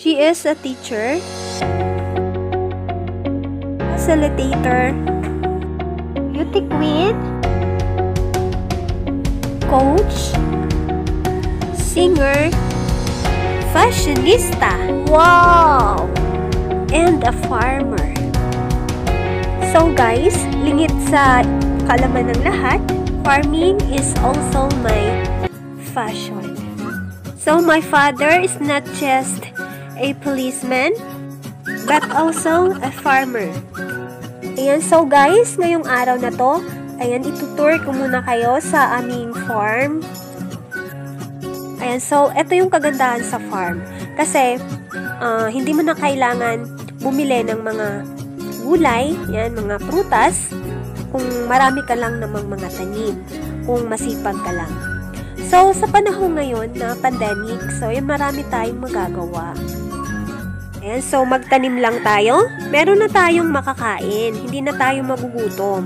She is a teacher, facilitator, beauty queen, coach, singer, fashionista, wow! And a farmer. So guys, lingit sa kalaman ng lahat, farming is also my fashion. So my father is not just a policeman, but also a farmer. Ayan, so guys, ngayong araw na to, ayan, itutour ko muna kayo sa aming farm. Ayan, so ito yung kagandahan sa farm. Kasi, hindi mo na kailangan bumili ng mga gulay, yan, mga prutas, kung marami ka lang namang mga tanim, kung masipag ka lang. So, sa panahon ngayon na pandemic, so yan, marami tayong magagawa. Ayan, so magtanim lang tayo, meron na tayong makakain, hindi na tayo magugutom.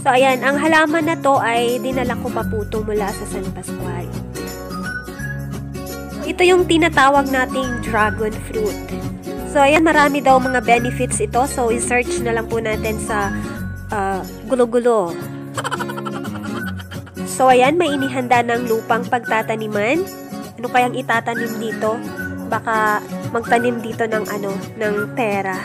So, ayan, ang halaman na to ay dinala ko pa po ito mula sa San Pascual. Ito yung tinatawag nating dragon fruit. So, ayan, marami daw mga benefits ito. So, i-search na lang po natin sa gulo-gulo. So, ayan, may inihanda ng lupang pagtataniman. Ano kayang itatanim dito? Baka magtanim dito ng ng pera.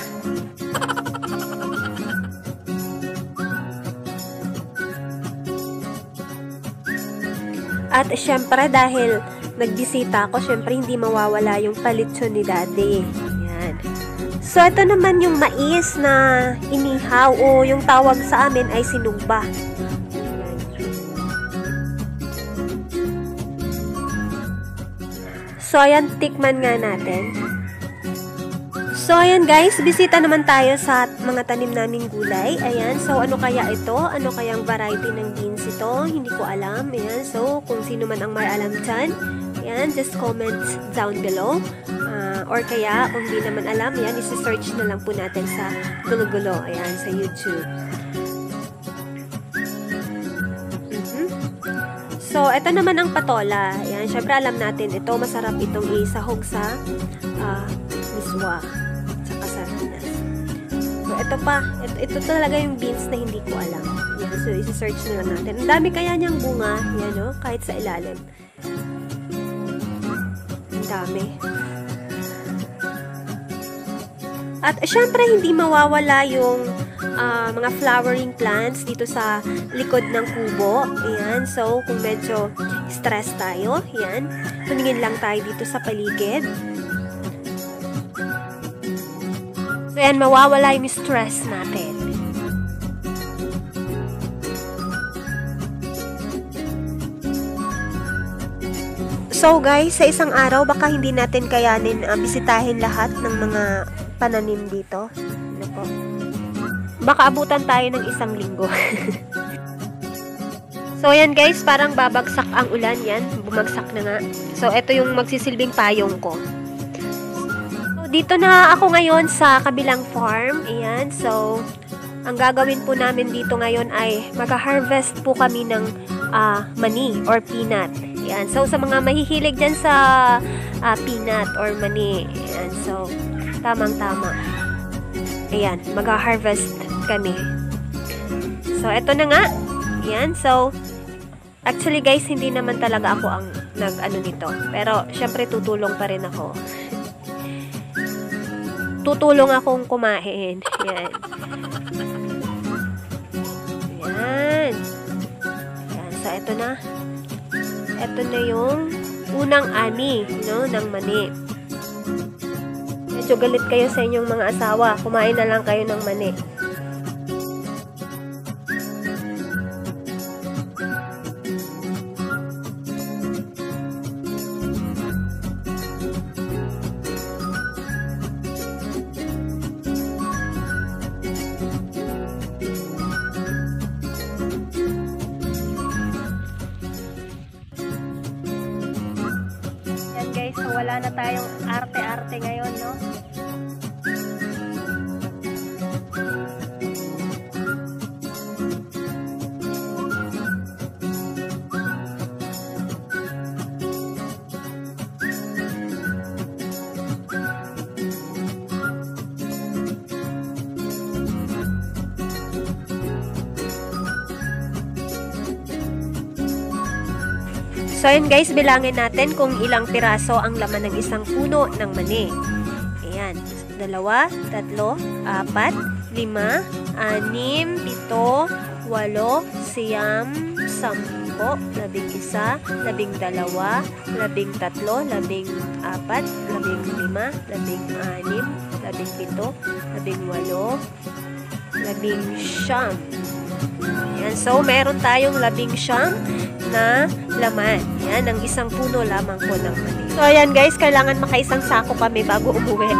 At syempre dahil nagbisita ako, syempre hindi mawawala yung palitson ni Daddy. Yan. So ito naman yung mais na inihaw o yung tawag sa amin ay sinugba. So ayan, tikman nga natin. So ayan guys, bisita naman tayo sa mga tanim naming gulay. Ayan, so ano kaya ito? Ano kayang variety ng beans ito? Hindi ko alam. Ayan, so kung sino man ang may alam dyan, ayan, just comment down below. Or kaya, kung hindi naman alam, ayan, isi-search na lang po natin sa gulo-gulo. Ayan, sa YouTube. So, ito naman ang patola. Ayan, syempre alam natin, ito masarap itong isahog sa miswa. So, ito pa. Ito talaga yung beans na hindi ko alam. Yan, so, isi-search na lang natin. Ang dami kaya niyang bunga. Yan, no? Kahit sa ilalim. Ang dami. At, syempre, hindi mawawala yung mga flowering plants dito sa likod ng kubo. Ayan. So, kung medyo stress tayo, yan. Tumingin lang tayo dito sa paligid. So, yan, mawawala yung stress natin. So, guys, sa isang araw, baka hindi natin kayanin bisitahin lahat ng mga pananim dito. Ano po? Baka abutan tayo ng 1 linggo. So, yan, guys, parang babagsak ang ulan. Yan, bumagsak na nga. So, ito yung magsisilbing payong ko. Dito na ako ngayon sa kabilang farm. Ayan. So, ang gagawin po namin dito ngayon ay mag-harvest po kami ng mani or peanut. Ayan. So, sa mga mahihilig dyan sa peanut or mani. Ayan. So, tamang-tama. Ayan. Mag-harvest kami. So, eto na nga. Ayan. So, actually guys, hindi naman talaga ako ang nag-ano nito. Pero, syempre, tutulong pa rin ako. Tutulong akong kumain. Yan. Yan. Yan. So, eto na. Eto na yung unang ani, no, ng mani. Medyo galit kayo sa inyong mga asawa. Kumain na lang kayo ng mani. wala na tayong arte-arte ngayon, no? So, ayan guys, bilangin natin kung ilang piraso ang laman ng isang puno ng mani. Ayan, 2, 3, 4, 5, 6, 7, 8, 9, 10, 11, 12, 13, 14, 15, 16, 17, 18. Ayan, so meron tayong 19 na laman. Yan, ang isang puno lamang po ng mani. So, ayan guys, kailangan makaisang sako kami bago umuwi.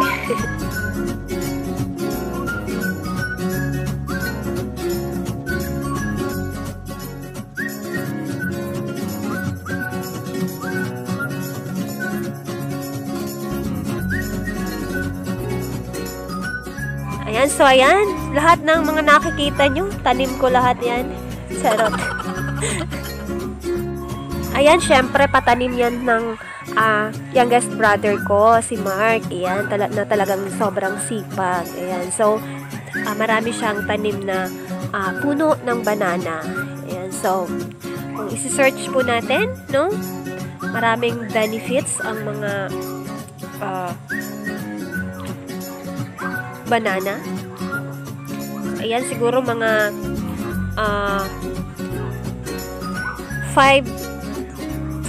Ayan, so ayan, lahat ng mga nakikita nyo, tanim ko lahat yan. Sarot. Ayan, syempre, patanim yan ng youngest brother ko, si Mark. Ayan, na talagang sobrang sipag. Ayan, so, marami siyang tanim na puno ng banana. Ayan, so, kung isi-search po natin, no, maraming benefits ang mga banana. Ayan, siguro mga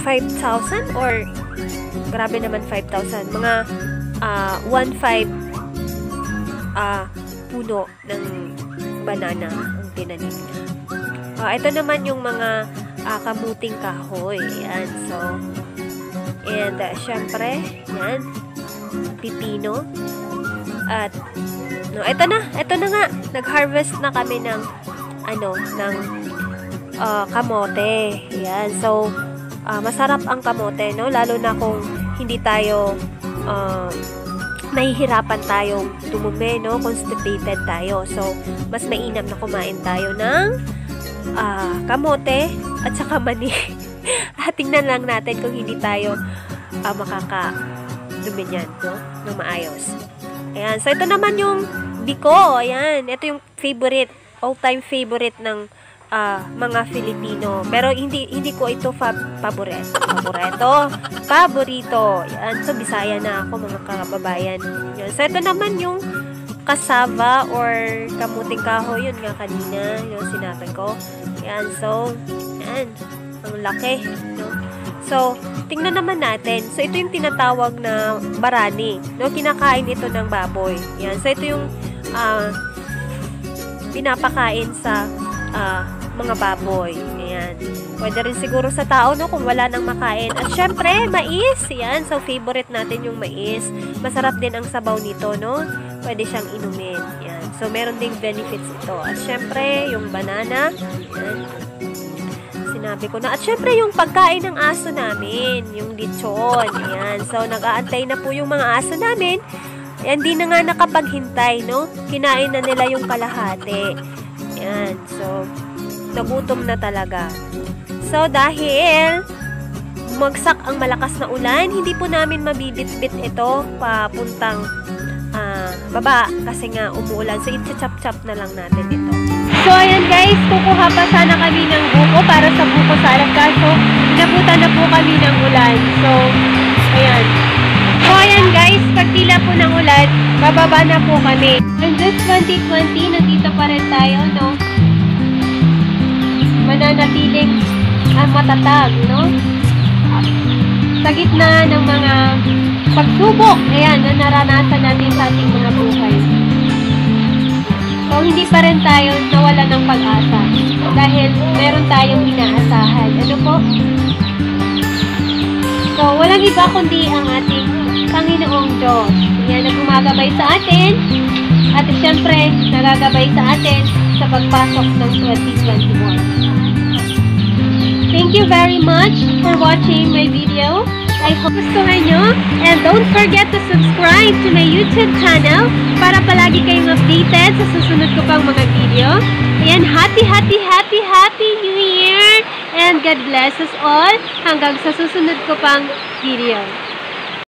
5,000 or grabe naman 5,000. Mga 1,500 puno ng banana ang tinanim niya. Ito naman yung mga kamuting kahoy. Ayan, so and syempre, yan, pipino. At no, ito na nga, nag-harvest na kami ng ng kamote. Yan, so masarap ang kamote, no? Lalo na kung hindi tayo nahihirapan tayong tumumi, no? Constipated tayo. So, mas mainam na kumain tayo ng kamote at saka mani. Tingnan lang natin kung hindi tayo makakadumi niyan, no? Ng maayos. Ayan. So, ito naman yung biko. Ayan. Ito yung favorite, all-time favorite ng mga Filipino. Pero hindi ko ito paborito. Yan. So, Bisaya na ako, mga kababayan. Yan. So, ito naman yung cassava or kamuting kahoy. Yun nga kanina, yung sinabi ko. Yan. So, yan. Ang laki. No? So, tingnan naman natin. So, ito yung tinatawag na barani. No? Kinakain ito ng baboy. Yan. So, ito yung pinapakain sa mga baboy. Ayan. Pwede rin siguro sa tao, no, kung wala nang makain. At syempre, mais. Ayan. So, favorite natin yung mais. Masarap din ang sabaw nito, no? Pwede siyang inumin. Ayan. So, meron ding benefits ito. At syempre, yung banana. Ayan. Sinabi ko na. At syempre, yung pagkain ng aso namin. Yung lechon. Ayan. So, nag-aantay na po yung mga aso namin. Ayan, di na nga nakapaghintay, no? Kinain na nila yung kalahati. Ayan. So, nagutom na talaga. So, dahil bumagsak ang malakas na ulan, hindi po namin mabibit-bit ito papuntang baba kasi nga umuulan. So, itcha-chop-chop na lang natin ito. So, ayan guys, kukuha pa sana kami ng buko para sa buko salad. Kaso, naputan na po kami ng ulan. So, ayan. So, ayan guys, pagtila po ng ulan, bababa na po kami. And this 2020, nandito pa rin tayo, no? Mananatiling matatag, no? Sa gitna ng mga pagsubok, ayan, na naranasan natin sa ating mga buhay. So, hindi pa rin tayo nawala ng pag-asa dahil meron tayong inaasahan. Ano po? So, walang iba kundi ang ating Panginoong Diyos. Ayan, na gumagabay sa atin at siyempre, nagagabay sa atin sa pagpasok ng 2021. Thank you very much for watching my video. I hope gustuhan nyo. And don't forget to subscribe to my YouTube channel para palagi kayong updated sa susunod ko pang mga video. Ayan, happy New Year! And God bless us all hanggang sa susunod ko pang video.